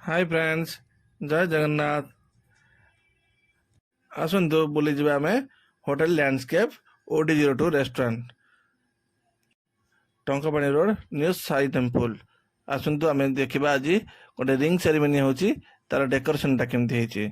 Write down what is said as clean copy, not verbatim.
Hi friends, जय जगन्नाथ। आसतु बुलीजा आम hotel landscape OD02 restaurant Tankapani road new Sai temple. आसतु आम देखा आज गोटे रिंग सेरेमनी होची तार डेकोरेशन टा केमती होची।